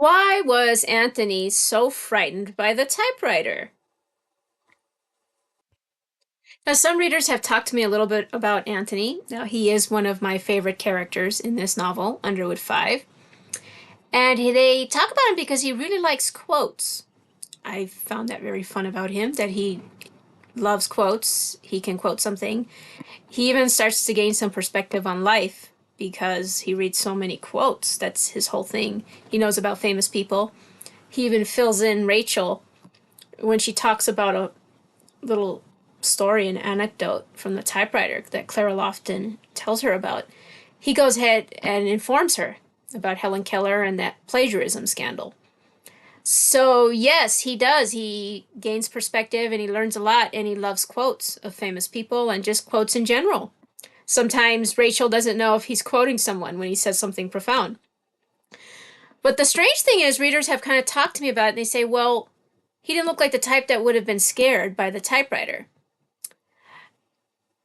Why was Anthony so frightened by the typewriter? Now, some readers have talked to me a little bit about Anthony. Now, he is one of my favorite characters in this novel, Underwood 5. And they talk about him because he really likes quotes. I found that very fun about him, that he loves quotes. He can quote something. He even starts to gain some perspective on life because he reads so many quotes. That's his whole thing. He knows about famous people. He even fills in Rachel when she talks about a little story, an anecdote from the typewriter that Clara Lofton tells her about. He goes ahead and informs her about Helen Keller and that plagiarism scandal. So, yes, he does. He gains perspective and he learns a lot, and he loves quotes of famous people and just quotes in general. Sometimes Rachel doesn't know if he's quoting someone when he says something profound. But the strange thing is, readers have kind of talked to me about it, and they say, well, he didn't look like the type that would have been scared by the typewriter.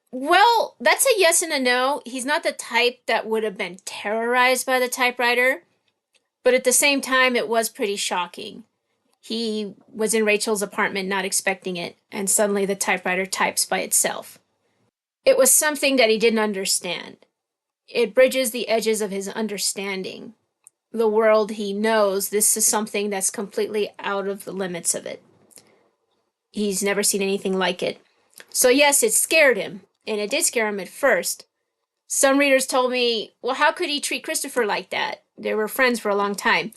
Well, that's a yes and a no. He's not the type that would have been terrorized by the typewriter, but at the same time, it was pretty shocking. He was in Rachel's apartment not expecting it, and suddenly the typewriter types by itself. It was something that he didn't understand. It bridges the edges of his understanding. The world he knows, this is something that's completely out of the limits of it. He's never seen anything like it. So, yes, it scared him, and it did scare him at first. Some readers told me, well, how could he treat Christopher like that? They were friends for a long time.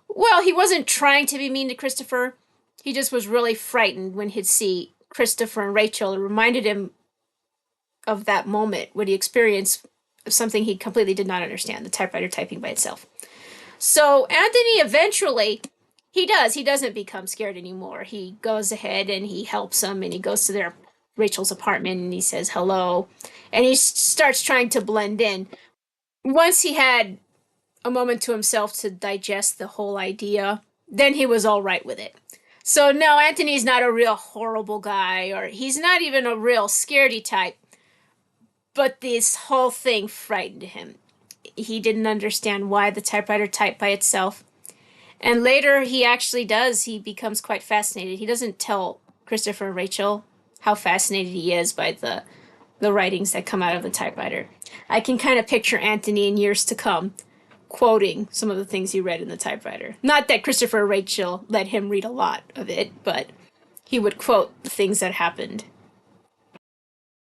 Well, he wasn't trying to be mean to Christopher. He just was really frightened when he'd see Christopher and Rachel. It reminded him of that moment when he experienced something he completely did not understand, the typewriter typing by itself. So Anthony eventually, he does. He doesn't become scared anymore. He goes ahead and he helps them, and he goes to their Rachel's apartment and he says hello, and he starts trying to blend in. Once he had a moment to himself to digest the whole idea, then he was all right with it. So no, Anthony's not a real horrible guy, or he's not even a real scaredy type, but this whole thing frightened him. He didn't understand why the typewriter typed by itself. And later he actually does. He becomes quite fascinated. He doesn't tell Christopher and Rachel how fascinated he is by the writings that come out of the typewriter. I can kind of picture Anthony in years to come quoting some of the things he read in the typewriter. Not that Christopher and Rachel let him read a lot of it, but he would quote the things that happened